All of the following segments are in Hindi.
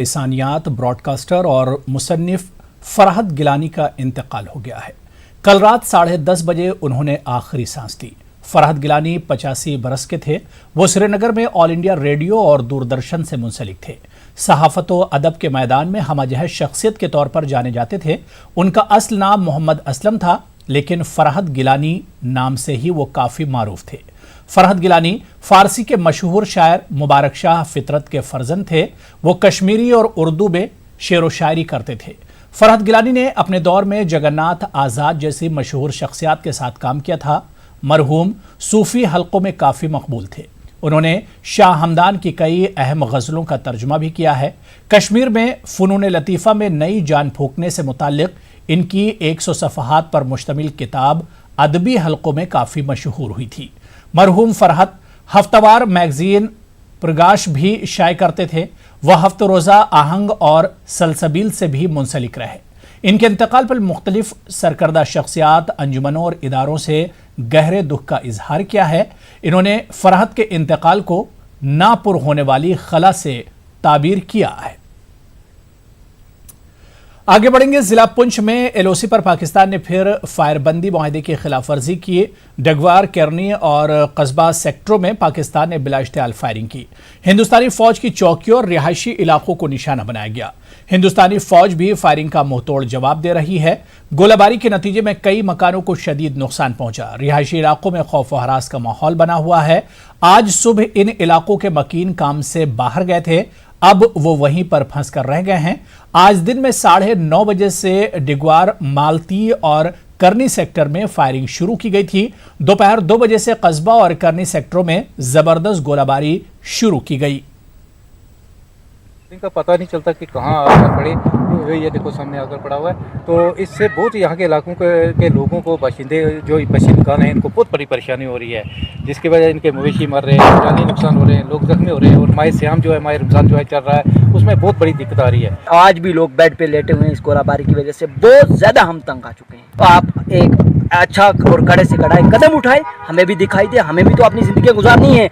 इंसानियात ब्रॉडकास्टर और मुसन्निफ फरहत गिलानी का इंतकाल हो गया है। कल रात 10:30 बजे उन्होंने आखिरी सांस ली। फरहत गिलानी 85 बरस के थे। वो श्रीनगर में ऑल इंडिया रेडियो और दूरदर्शन से मुंसलिक थे। सहाफत व अदब के मैदान में हमजहर शख्सियत के तौर पर जाने जाते थे। उनका असल नाम मोहम्मद असलम था, लेकिन फरहत गिलानी नाम से ही वो काफ़ी मारूफ थे। फरहत गिलानी फारसी के मशहूर शायर मुबारक शाह फितरत के फर्जंद थे। वो कश्मीरी और उर्दू में शेर व शायरी करते थे। फरहत गिलानी ने अपने दौर में जगन्नाथ आज़ाद जैसी मशहूर शख्सियात के साथ काम किया था। मरहूम सूफ़ी हल्कों में काफ़ी मकबूल थे। उन्होंने शाह हमदान की कई अहम गज़लों का तर्जुमा भी किया है। कश्मीर में फ़नून लतीफ़ा में नई जान फूंकने से मुताल्लिक़ इनकी 100 सफ़हात पर मुश्तमिल किताब अदबी हल्कों में काफ़ी मशहूर हुई थी। मरहूम फरहत हफ्तावार मैगजीन प्रगाश भी शाये करते थे। वह हफ्त रोज़ा आहंग और सलसबील से भी मुंसलिक रहे। इनके इंतकाल पर मुख्तलिफ सरकर्दा शख्सियात, अंजुमनों और इदारों से गहरे दुख का इजहार किया है। इन्होंने फरहत के इंतकाल को नापुर होने वाली खला से ताबीर किया है। आगे बढ़ेंगे। जिला पुंछ में एलओसी पर पाकिस्तान ने फिर फायरबंदी मुआहदे की खिलाफ वर्जी की। डगवार, केरनी और कस्बा सेक्टरों में पाकिस्तान ने बिलाइश्तियाल फायरिंग की। हिंदुस्तानी फौज की चौकियों और रिहायशी इलाकों को निशाना बनाया गया। हिंदुस्तानी फौज भी फायरिंग का मुंहतोड़ जवाब दे रही है। गोलाबारी के नतीजे में कई मकानों को शदीद नुकसान पहुंचा। रिहायशी इलाकों में खौफ व हरास का माहौल बना हुआ है। आज सुबह इन इलाकों के मकीन काम से बाहर गए थे, अब वो वहीं पर फंस कर रह गए हैं। आज दिन में 9:30 बजे से डिगवार, मालती और करनी सेक्टर में फायरिंग शुरू की गई थी। दोपहर 2 बजे से कस्बा और करनी सेक्टरों में जबरदस्त गोलाबारी शुरू की गई। इनका पता नहीं चलता कि कहाँ आकर पड़े। ये देखो सामने आकर पड़ा हुआ है। तो इससे बहुत यहाँ के इलाकों के लोगों को, बाशिंदे जो बशिंदगान हैं, इनको बहुत बड़ी परेशानी हो रही है, जिसकी वजह इनके मवेशी मर रहे हैं, जानी नुकसान हो रहे हैं, लोग जख्मी हो रहे हैं। और माह सियाम जो है, माह रमजान जो है चल रहा है, उसमें बहुत बड़ी दिक्कत आ रही है। आज भी लोग बेड पे लेटे हुए हैं। इस गोलाबारी की वजह से बहुत ज्यादा हम तंग आ चुके हैं। तो आप एक अच्छा और कड़े से कड़ा कदम उठाए, हमें भी दिखाई दे, हमें भी तो अपनी जिंदगी गुजारनी है।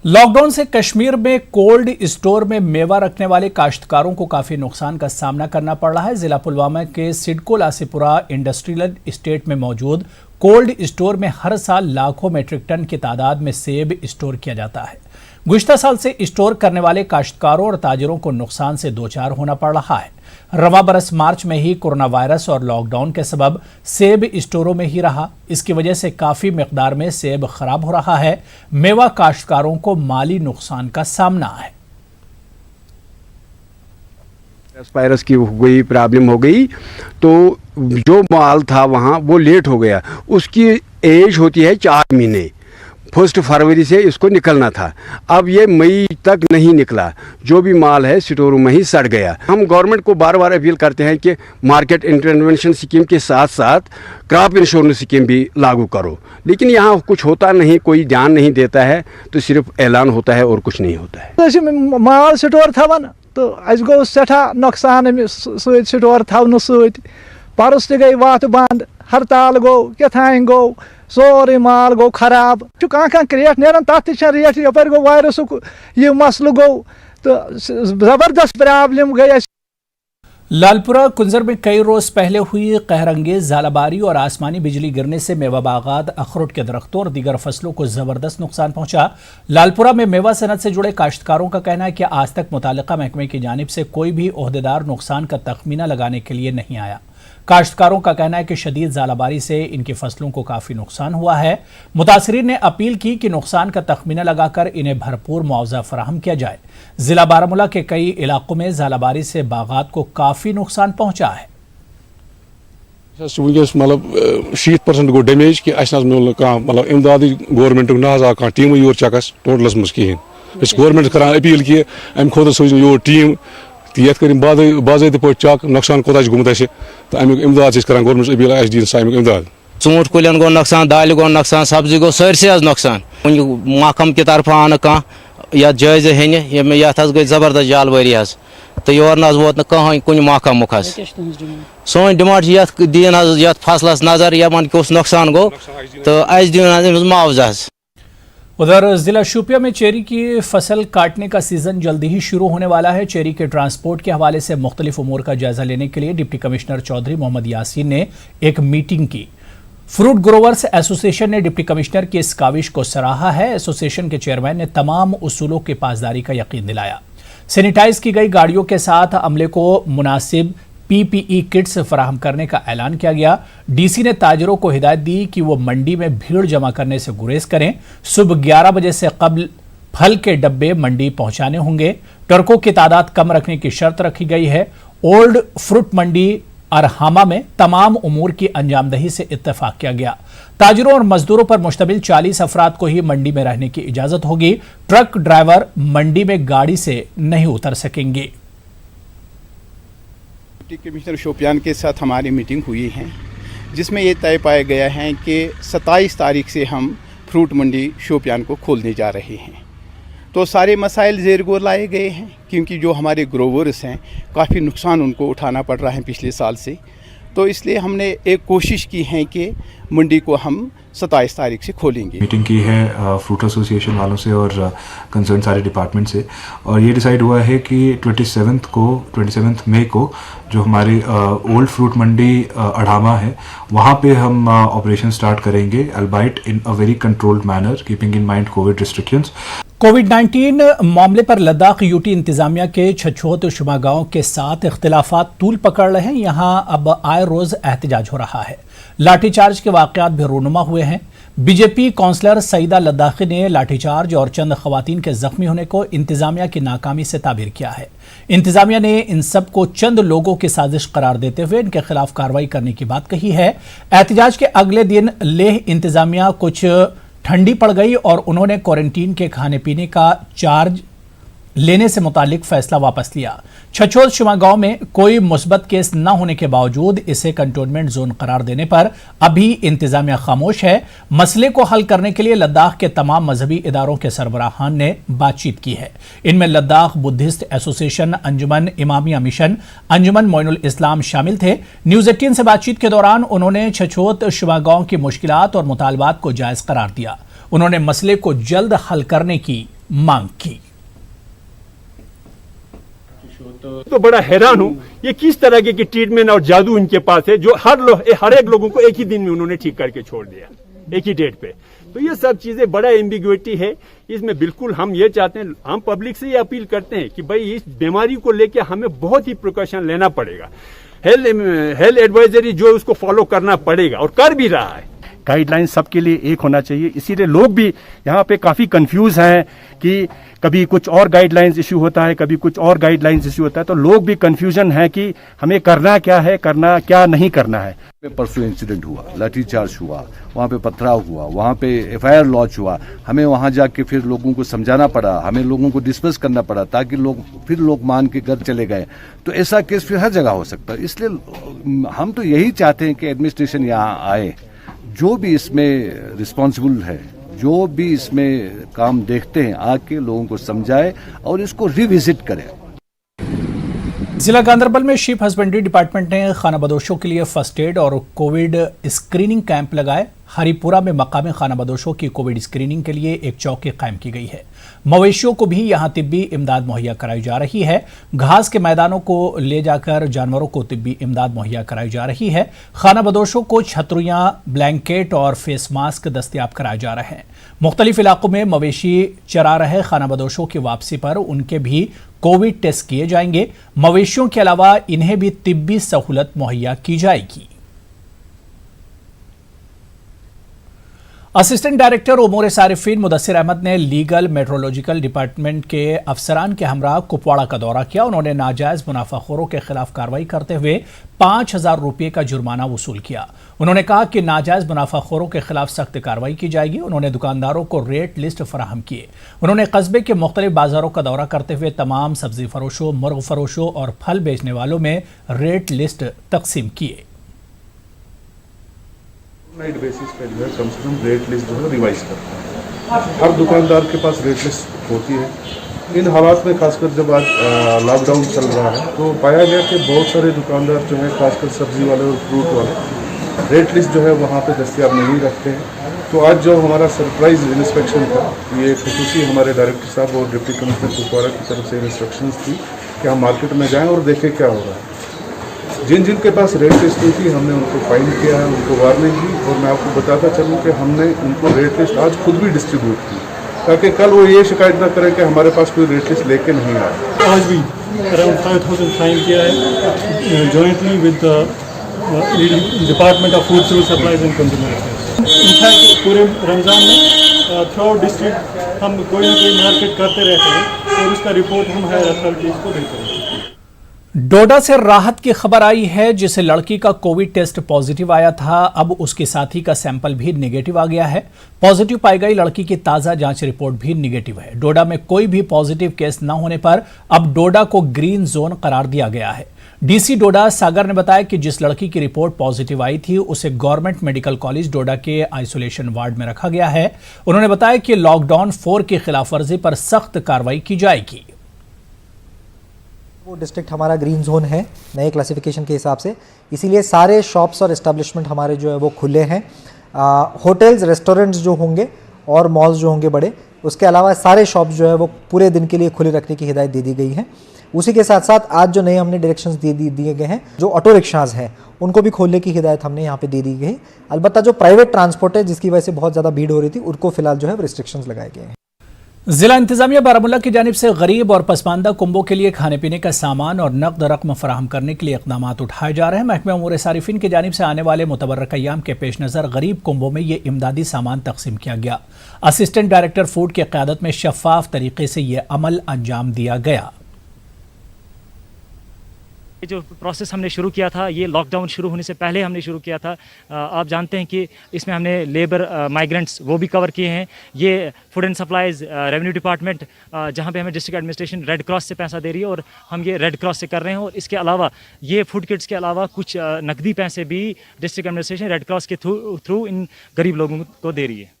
लॉकडाउन से कश्मीर में कोल्ड स्टोर में मेवा रखने वाले काश्तकारों को काफी नुकसान का सामना करना पड़ रहा है। जिला पुलवामा के सिडको लासीपुरा इंडस्ट्रियल एस्टेट में मौजूद कोल्ड स्टोर में हर साल लाखों मीट्रिक टन की तादाद में सेब स्टोर किया जाता है। गुज़िश्ता साल से स्टोर करने वाले काश्तकारों और ताजिरों को नुकसान से दो चार होना पड़ रहा है। रवां बरस मार्च में ही कोरोना वायरस और लॉकडाउन के सबब सेब स्टोरों में ही रहा। इसकी वजह से काफी मिकदार में सेब खराब हो रहा है। मेवा काश्तकारों को माली नुकसान का सामना है। वायरस की कोई प्रॉब्लम हो गई तो जो माल था वहाँ वो लेट हो गया। उसकी एज होती है 4 महीने। 1 फरवरी से इसको निकलना था, अब ये मई तक नहीं निकला। जो भी माल है स्टोरों में ही सड़ गया। हम गवर्नमेंट को बार बार अपील करते हैं कि मार्केट इंटरवेंशन स्कीम के साथ साथ क्रॉप इंश्योरेंस स्कीम भी लागू करो, लेकिन यहाँ कुछ होता नहीं, कोई ध्यान नहीं देता है। तो सिर्फ ऐलान होता है और कुछ नहीं होता है। माल स्टोर थवन तो अस गो सठा नुकसान स्टोर थवन सत। परस गई वत बंद, हड़ताल गो, क्या गो, सोरे माल गो खराब। कह क्रेट नेरान तथ रेट यपर गो वायरस यह मसल गो तो जबरदस्त प्रॉब्लम गई। लालपुरा कुंजर में कई रोज पहले हुई कहरंगेज ज़ालाबारी और आसमानी बिजली गिरने से मेवा बागात, अखरोट के दरख्तों और दीगर फसलों को जबरदस्त नुकसान पहुंचा। लालपुरा में मेवा सनत से जुड़े काश्तकारों का कहना है कि आज तक मुतालिका महकमे की जानिब से कोई भी ओहदेदार नुकसान का तखमीना लगाने के लिए नहीं आया। काश्तकारों का कहना है कि शदीद ज़ालाबारी से इनकी फसलों को काफ़ी नुकसान हुआ है। मुतासरीन ने अपील की कि नुकसान का तखमीना लगाकर इन्हें भरपूर मुआवजा फराहम किया जाए। जिला बारामूला के कई इलाकों में ज़ालाबारी से बागात को काफ़ी नुकसान पहुंचा है। मतलब 60% गो डैमेज कि मतलब इमदाद गवर्नमेंट ना टीम योर चकस टोटलस मज कहें। गवर्नमेंट कर अपील कि अम खुद सोजन योर टीम ये बाज़ाब्ते पे चक नुकसान कोता गुमत तो अमुक इमदाद कर गवर्नमेंट अपील दी अमुक इमदाद। ूंट कुलन गो नुकसान, दाल गो नुकसान, सब्जी गो सरसे नुकसान। महकम की तरफ आन कह ये जायजे हेन ये गई जबरदस्त जालवारी तो योर न वोत कहीं कुछ महकमुक। सोन डिमांड दीन ये फसलस नजर यमन कुछ नुकसान गो तो दिन मुआवजा। उधर जिला शोपियां में चेरी की फसल काटने का सीजन जल्दी ही शुरू होने वाला है। चेरी के ट्रांसपोर्ट के हवाले से मुख्तलिफ उमूर का जायजा लेने के लिए डिप्टी कमिश्नर चौधरी मोहम्मद यासीन ने एक मीटिंग की। फ्रूट ग्रोवर्स एसोसिएशन ने डिप्टी कमिश्नर की इस काविश को सराहा है। एसोसिएशन के चेयरमैन ने तमाम उसूलों की पासदारी का यकीन दिलाया। सैनिटाइज की गई गाड़ियों के साथ अमले को मुनासिब पीपीई किट्स फराहम करने का ऐलान किया गया। डीसी ने ताजरों को हिदायत दी कि वो मंडी में भीड़ जमा करने से गुरेज करें। सुबह 11 बजे से कबल फल के डब्बे मंडी पहुंचाने होंगे। ट्रकों की तादाद कम रखने की शर्त रखी गई है। ओल्ड फ्रूट मंडी अरहामा में तमाम उमूर की अंजामदही से इत्तेफाक किया गया। ताजरों और मजदूरों पर मुश्तमिल 40 अफराद को ही मंडी में रहने की इजाजत होगी। ट्रक ड्राइवर मंडी में गाड़ी से नहीं उतर सकेंगे। डिप्टी कमिश्नर शोपियान के साथ हमारी मीटिंग हुई है, जिसमें ये तय पाया गया है कि 27 तारीख से हम फ्रूट मंडी शोपियान को खोलने जा रहे हैं। तो सारे मसाइल ज़ेर गौर लाए गए हैं, क्योंकि जो हमारे ग्रोवर्स हैं काफ़ी नुकसान उनको उठाना पड़ रहा है पिछले साल से। तो इसलिए हमने एक कोशिश की है कि मंडी को हम 27 तारीख से खोलेंगे। मीटिंग की है फ्रूट एसोसिएशन वालों से और कंसर्न सारे डिपार्टमेंट से, और ये डिसाइड हुआ है कि 27 मई को जो हमारी ओल्ड फ्रूट मंडी अढ़ामा है वहाँ पे हम ऑपरेशन स्टार्ट करेंगे, albeit in a very controlled manner keeping in mind COVID restrictions. कोविड-19 मामले पर लद्दाख यूटी इंतजामिया के छछोत शुमा गांव के साथ इख्तिलाफात तूल पकड़ रहे हैं। यहां अब आए रोज एहतजाज हो रहा है। लाठीचार्ज के वाकयात भी रूनुमा हुए हैं। बीजेपी काउंसलर सईदा लद्दाखी ने लाठीचार्ज और चंद खवातीन के जख्मी होने को इंतजामिया की नाकामी से ताबीर किया है। इंतजामिया ने इन सब को चंद लोगों की साजिश करार देते हुए इनके खिलाफ कार्रवाई करने की बात कही है। एहतजाज के अगले दिन लेह इंतजामिया कुछ ठंडी पड़ गई और उन्होंने क्वारंटीन के खाने पीने का चार्ज लेने से मुतालिक फैसला वापस लिया। छछोत शुमा गांव में कोई मुस्बत केस न होने के बावजूद इसे कंटोनमेंट जोन करार देने पर अभी इंतजामिया खामोश है। मसले को हल करने के लिए लद्दाख के तमाम मजहबी इदारों के सरबराहान ने बातचीत की है। इनमें लद्दाख बुद्धिस्ट एसोसिएशन, अंजुमन इमामिया मिशन, अंजुमन मोइनुल इस्लाम शामिल थे। न्यूज 18 से बातचीत के दौरान उन्होंने छछोत शुमा गांव की मुश्किलात और मुतालबात को जायज करार दिया। उन्होंने मसले को जल्द हल करने की मांग की। तो बड़ा हैरान हूँ, ये किस तरह के ट्रीटमेंट और जादू इनके पास है जो हर एक लोगों को एक ही दिन में उन्होंने ठीक करके छोड़ दिया, एक ही डेट पे। तो ये सब चीजें बड़ा एम्बिग्युइटी है इसमें। बिल्कुल हम ये चाहते हैं, हम पब्लिक से ये अपील करते हैं कि भाई इस बीमारी को लेकर हमें बहुत ही प्रिकॉशन लेना पड़ेगा। हेल्थ एडवाइजरी जो उसको फॉलो करना पड़ेगा और कर भी रहा है। गाइडलाइन सबके लिए एक होना चाहिए, इसीलिए लोग भी यहाँ पे काफ़ी कंफ्यूज हैं कि कभी कुछ और गाइडलाइंस इशू होता है, कभी कुछ और गाइडलाइंस इशू होता है। तो लोग भी कंफ्यूजन है कि हमें करना क्या है, करना क्या नहीं करना है। परसों इंसिडेंट हुआ, लाठीचार्ज हुआ, वहाँ पे पथराव हुआ, वहाँ पे एफआईआर लॉन्च हुआ। हमें वहाँ जाके फिर लोगों को समझाना पड़ा, हमें लोगों को डिस्कस करना पड़ा ताकि लोग मान के घर चले गए। तो ऐसा केस फिर हर जगह हो सकता है। इसलिए हम तो यही चाहते हैं कि एडमिनिस्ट्रेशन यहाँ आए, जो भी इसमें रिस्पॉन्सिबल है, जो भी इसमें काम देखते हैं, आके लोगों को समझाए और इसको रिविजिट करें। जिला गांधरबल में शीप हस्बेंड्री डिपार्टमेंट ने खाना बदोशों के लिए फर्स्ट एड और कोविड स्क्रीनिंग कैंप लगाए। हरिपुरा में मकामी खाना बदोशों की कोविड स्क्रीनिंग के लिए एक चौकी कायम की गई है। मवेशियों को भी यहां तिब्बी इमदाद मुहैया कराई जा रही है। घास के मैदानों को ले जाकर जानवरों को तिब्बी इमदाद मुहैया कराई जा रही है। खाना बदोशों को छतरियां, ब्लैंकेट और फेस मास्क दस्तयाब कराए जा रहे हैं। मुख्तलिफ इलाकों में मवेशी चरा रहे खाना बदोशों की वापसी पर उनके भी कोविड टेस्ट किए जाएंगे। मवेशियों के अलावा इन्हें भी तिब्बी सहूलत मुहैया की जाएगी। असिस्टेंट डायरेक्टर उमूर सारिफीन मुदस्सिर अहमद ने लीगल मेट्रोलॉजिकल डिपार्टमेंट के अफसरान के हमरा कुपवाड़ा का दौरा किया। उन्होंने नाजायज मुनाफाखोरों के खिलाफ कार्रवाई करते हुए 5,000 रुपये का जुर्माना वसूल किया। उन्होंने कहा कि नाजायज मुनाफाखोरों के खिलाफ सख्त कार्रवाई की जाएगी। उन्होंने दुकानदारों को रेट लिस्ट फराहम किए। उन्होंने कस्बे के मुख्तलिफ बाजारों का दौरा करते हुए तमाम सब्जी फरोशों, मुर्ग फरोशों और फल बेचने वालों में रेट लिस्ट तकसीम किए। नाइट बेसिस पे जो है कम से कम रेट लिस्ट जो है रिवाइज करते हैं। हर दुकानदार के पास रेट लिस्ट होती है। इन हालात में खासकर जब आज लॉकडाउन चल रहा है तो पाया गया कि बहुत सारे दुकानदार जो है खासकर सब्जी वाले और फ्रूट वाले रेट लिस्ट जो है वहाँ पे दस्तयाब नहीं रखते हैं। तो आज जो हमारा सरप्राइज इंस्पेक्शन था, ये खसूसी हमारे डायरेक्टर साहब और डिप्टी कमिश्नर कुपवाड़ा की तरफ से इंस्ट्रक्शंस थी कि हम मार्केट में जाएं और देखें क्या हो रहा है। जिन जिन के पास रेट लिस्ट हुई थी हमने उनको फाइन किया है, उनको वार्निंग दी, और मैं आपको बताता चलूँ कि हमने उनको रेट लिस्ट आज खुद भी डिस्ट्रीब्यूट की, ताकि कल वो ये शिकायत ना करें कि हमारे पास कोई रेट लिस्ट लेके नहीं आया। आज भी अराउंड 5000 फाइन किया है jointly with department of food civil supplies and consumer affairs. In fact पूरे रमज़ान में थ्रू आउट डिस्ट्रिक्ट हम कोई ना कोई मार्केट करते रहते हैं और उसका रिपोर्ट हम हायर अथॉरिटीज़ को देते हैं। डोडा से राहत की खबर आई है, जिसे लड़की का कोविड टेस्ट पॉजिटिव आया था। अब उसके साथी का सैंपल भी निगेटिव आ गया है। पॉजिटिव पाई गई लड़की की ताजा जांच रिपोर्ट भी निगेटिव है। डोडा में कोई भी पॉजिटिव केस न होने पर अब डोडा को ग्रीन जोन करार दिया गया है। डीसी डोडा सागर ने बताया कि जिस लड़की की रिपोर्ट पॉजिटिव आई थी उसे गवर्नमेंट मेडिकल कॉलेज डोडा के आइसोलेशन वार्ड में रखा गया है। उन्होंने बताया कि लॉकडाउन 4 की खिलाफवर्जी पर सख्त कार्रवाई की जाएगी। वो डिस्ट्रिक्ट हमारा ग्रीन जोन है नए क्लासिफिकेशन के हिसाब से, इसीलिए सारे शॉप्स और एस्टेब्लिशमेंट हमारे जो है वो खुले हैं। होटल्स, रेस्टोरेंट्स जो होंगे और मॉल्स जो होंगे बड़े, उसके अलावा सारे शॉप्स जो है वो पूरे दिन के लिए खुले रखने की हिदायत दे दी गई है। उसी के साथ साथ आज जो नए हमने डायरेक्शंस दिए गए हैं, जो ऑटो रिक्शाज हैं उनको भी खोलने की हिदायत हमने यहाँ पे दे दी गई। अलबत्ता जो प्राइवेट ट्रांसपोर्ट है जिसकी वजह से बहुत ज़्यादा भीड़ हो रही थी, उनको फिलहाल जो है रिस्ट्रिक्शंस लगाए गए हैं। जिला इंतजामिया बारामूला की जानिब से गरीब और पसमानदा कुंबों के लिए खाने पीने का सामान और नकद रकम फराहम करने के लिए इकदाम उठाए जा रहे हैं। महकमा उमूर सारिफिन की जानिब से आने वाले मुतबर्रक अय्याम के पेश नज़र गरीब कुंबों में ये इमदादी सामान तकसीम किया गया। असिस्टेंट डायरेक्टर फूड की क़यादत में शफाफ तरीके से ये अमल अंजाम दिया गया। जो प्रोसेस हमने शुरू किया था, ये लॉकडाउन शुरू होने से पहले हमने शुरू किया था। आप जानते हैं कि इसमें हमने लेबर माइग्रेंट्स वो भी कवर किए हैं। ये food and supplies revenue department जहाँ पे हमें डिस्ट्रिक्ट एडमिनिस्ट्रेशन रेड क्रॉस से पैसा दे रही है और हम ये रेड क्रॉस से कर रहे हैं। और इसके अलावा ये फूड किट्स के अलावा कुछ नकदी पैसे भी डिस्ट्रिक्ट एडमिनिस्ट्रेशन रेड क्रॉस के थ्रू इन गरीब लोगों को दे रही है।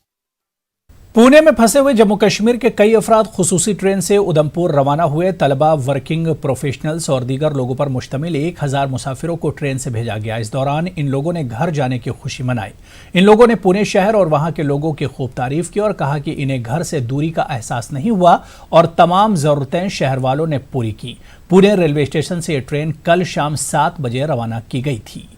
पुणे में फंसे हुए जम्मू कश्मीर के कई अफराद खुसूसी ट्रेन से उधमपुर रवाना हुए। तलबा, वर्किंग प्रोफेशनल्स और दीगर लोगों पर मुश्तमिल 1000 मुसाफिरों को ट्रेन से भेजा गया। इस दौरान इन लोगों ने घर जाने की खुशी मनाई। इन लोगों ने पुणे शहर और वहां के लोगों की खूब तारीफ की और कहा कि इन्हें घर से दूरी का एहसास नहीं हुआ और तमाम ज़रूरतें शहर वालों ने पूरी की। पुणे रेलवे स्टेशन से ये ट्रेन कल शाम 7 बजे रवाना की गई थी।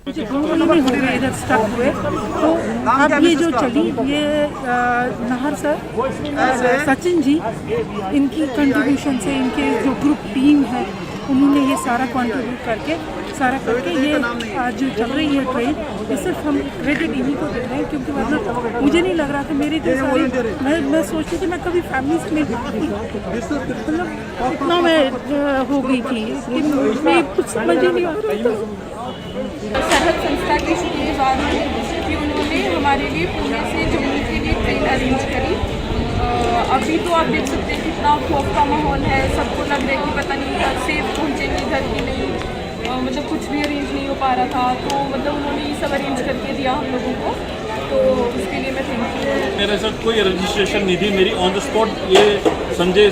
इधर स्टक हुए तो अब ये जो चली, ये नाहर सर, सचिन जी, इनकी कंट्रीब्यूशन से, इनके जो ग्रुप टीम है उन्होंने ये सारा कंट्रीब्यूट करके ये आज जो चल रही है ट्रेन, ये सिर्फ हम क्रेडिट इन्हीं को दे रहे हैं, क्योंकि मतलब मुझे नहीं लग रहा था मेरी मैं सोचती थी मैं कभी फैमिली से मिल पाती, मतलब इतना मैं हो गई थी कि मैं कुछ समझ ही नहीं आ रहा था। सरहद संस्था के शुक्रगुजार हूँ कि उन्होंने हमारे लिए पुणे से जम्मू के लिए ट्रेन अरेंज करी। अभी तो आप देख सकते हैं कितना खौफ का माहौल है, सबको लग रहा है कि पता नहीं सेफ पहुँचेंगे घर की नहीं, मतलब कुछ भी अरेंज नहीं हो पा रहा था, तो मतलब उन्होंने ये सब अरेंज करके दिया हम लोगों को, तो उसके लिए मैं थैंक यू। मेरे साथ कोई रजिस्ट्रेशन नहीं थी, मेरी ऑन द स्पॉट ये संजय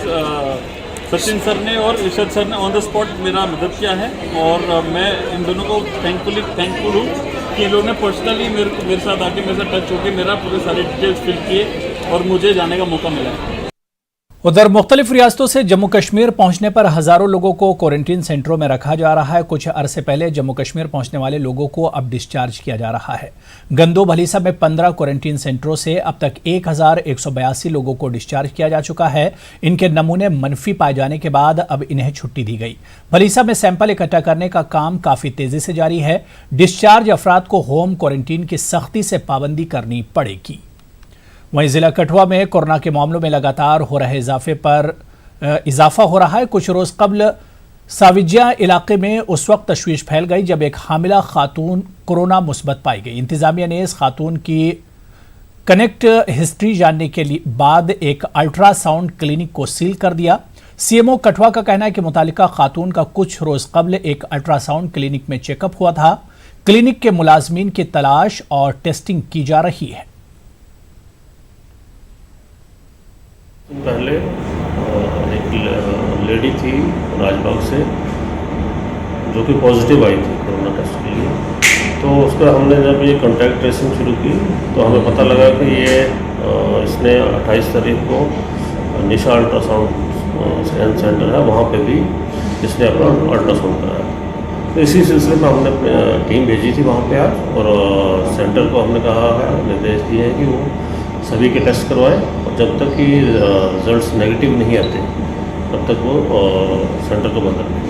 सचिन सर ने और इरशाद सर ने ऑन द स्पॉट मेरा मदद किया है और मैं इन दोनों को थैंकफुल हूँ कि इन लोगों ने पर्सनली मेरे साथ आके मेरे साथ टच होकर मेरा पूरे सारे डिटेल्स फिल किए और मुझे जाने का मौका मिला है। उधर मुख्तलिफ रियासतों से जम्मू कश्मीर पहुंचने पर हजारों लोगों को क्वारंटीन सेंटरों में रखा जा रहा है। कुछ अरसे पहले जम्मू कश्मीर पहुंचने वाले लोगों को अब डिस्चार्ज किया जा रहा है। गंदो भलीसा में 15 क्वारंटीन सेंटरों से अब तक 1182 लोगों को डिस्चार्ज किया जा चुका है। इनके नमूने मनफी पाए जाने के बाद अब इन्हें छुट्टी दी गई। भलीसा में सैंपल इकट्ठा करने का काम काफी तेजी से जारी है। डिस्चार्ज अफराद को होम क्वारंटीन की सख्ती से पाबंदी करनी पड़ेगी। वहीं जिला कठुआ में कोरोना के मामलों में लगातार हो रहे इजाफा हो रहा है। कुछ रोज कबल साविजिया इलाके में उस वक्त तशवीश फैल गई जब एक हामिला खातून कोरोना मुस्बत पाई गई। इंतजामिया ने इस खातून की कनेक्ट हिस्ट्री जानने के बाद एक अल्ट्रासाउंड क्लिनिक को सील कर दिया। सीएमओ कठुआ का कहना है कि मुतालिका खातून का कुछ रोज कबल एक अल्ट्रासाउंड क्लिनिक में चेकअप हुआ था। क्लिनिक के मुलाजमीन की तलाश और टेस्टिंग की जा रही है। पहले एक लेडी थी राजबाग से जो कि पॉजिटिव आई थी कोरोना टेस्ट के लिए, तो तो उसका हमने जब ये कॉन्टैक्ट ट्रेसिंग शुरू की तो हमें पता लगा कि ये इसने 28 तारीख को निशा अल्ट्रासाउंड सेंटर है वहाँ पे भी इसने अपना अल्ट्रासाउंड कराया। तो इसी सिलसिले में हमने टीम भेजी थी वहाँ पे आज और सेंटर को हमने कहा है, निर्देश दिए हैं कि वो सभी के टेस्ट करवाएं और जब तक कि रिजल्ट्स नेगेटिव नहीं आते तब तक वो सेंटर को बंद रखें।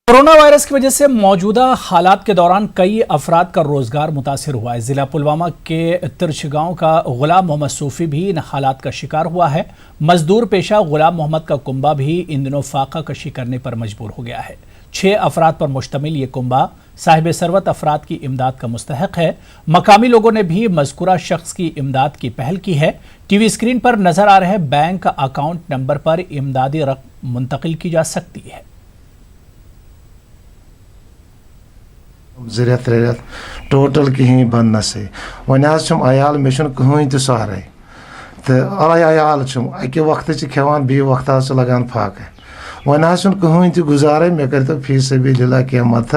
कोरोना वायरस की वजह से मौजूदा हालात के दौरान कई अफराद का रोजगार मुतासिर हुआ है। जिला पुलवामा के तिरछ गांव का गुलाम मोहम्मद सूफी भी इन हालात का शिकार हुआ है। मजदूर पेशा गुलाम मोहम्मद का कुंबा भी इन दिनों फाका कशी करने पर मजबूर हो गया है। 6 अफराद पर मुश्तमिल ये कुंबा साहिब सरवत अफराद की इमदाद का मुस्तहक है। मकामी लोगों ने भी मज़कूरा शख्स की इमदाद की पहल की है। टीवी स्क्रीन पर नजर आ रहे बैंक अकाउंट नंबर पर इमदादी रकम मुंतकिल की जा सकती है। 2 रेत 3 रेत टोटल कहीं बंद नसे वन अयाल मे कहें तो सहरे तो अयाल अके वक्त खेवान बी वक्त लगान फाक वन कहें तो गुजारे मे कर तो फी सबीलिल्लाह क्या मत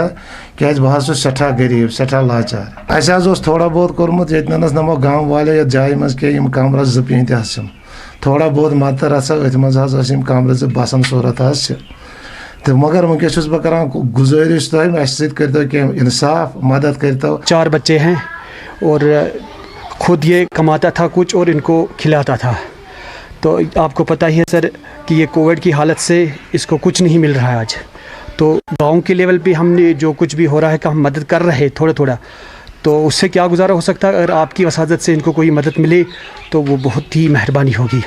क्या बह सठा गरीब सठा लाचार अस थोड़ा बहुत कोर्मुत ये नमो गाँव वाले जाय मज क्या कमर 2 पेंत थोड़ा बहुत मत रचा अथ मज कमर बसान सूरत तो मगर वनकस बह कर गुजारिश तुम इंसाफ मदद करतो। 4 बच्चे हैं और खुद ये कमाता था कुछ और इनको खिलाता था। तो आपको पता ही है सर कि ये कोविड की हालत से इसको कुछ नहीं मिल रहा है आज। तो गांव के लेवल पे हमने जो कुछ भी हो रहा है कि हम मदद कर रहे हैं थोड़ा थोड़ा, तो उससे क्या गुजारा हो सकता है। अगर आपकी वसादत से इनको कोई मदद मिले तो वो बहुत ही मेहरबानी होगी।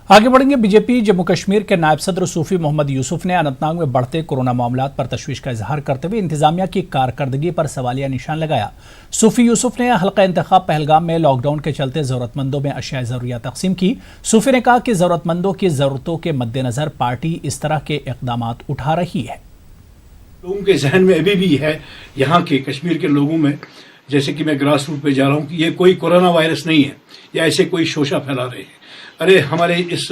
आगे बढ़ेंगे। बीजेपी जम्मू कश्मीर के नायब सदर सूफी मोहम्मद यूसुफ ने अनंतनाग में बढ़ते कोरोना मामलात पर तशवीश का इजहार करते हुए इंतजामिया की कारकर्दगी पर सवालिया निशान लगाया। सूफी यूसुफ ने हल्का इंतखाब पहलगाम में लॉकडाउन के चलते जरूरतमंदों में अशिया ज़रूरियात तकसीम की। सूफी ने कहा कि जरूरतमंदों की ज़रूरतों के मद्देनज़र पार्टी इस तरह के इक़दाम उठा रही है। लोगों के जहन में अभी भी है, यहाँ के कश्मीर के लोगों में, जैसे कि मैं ग्रास रूट पे जा रहा हूँ, कि ये कोई कोरोना वायरस नहीं है या ऐसे कोई शोशा फैला रहे हैं। अरे हमारे इस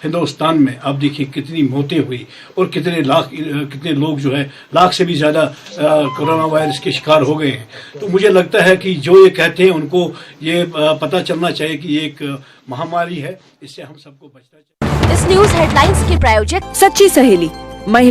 हिंदुस्तान में आप देखिए कितनी मौतें हुई और कितने लोग जो है लाख से भी ज़्यादा कोरोना वायरस के शिकार हो गए हैं। तो मुझे लगता है कि जो ये कहते हैं उनको ये पता चलना चाहिए कि ये एक महामारी है, इससे हम सबको बचना चाहिए। इस न्यूज हेडलाइंस के प्रायोजक सच्ची सहेली।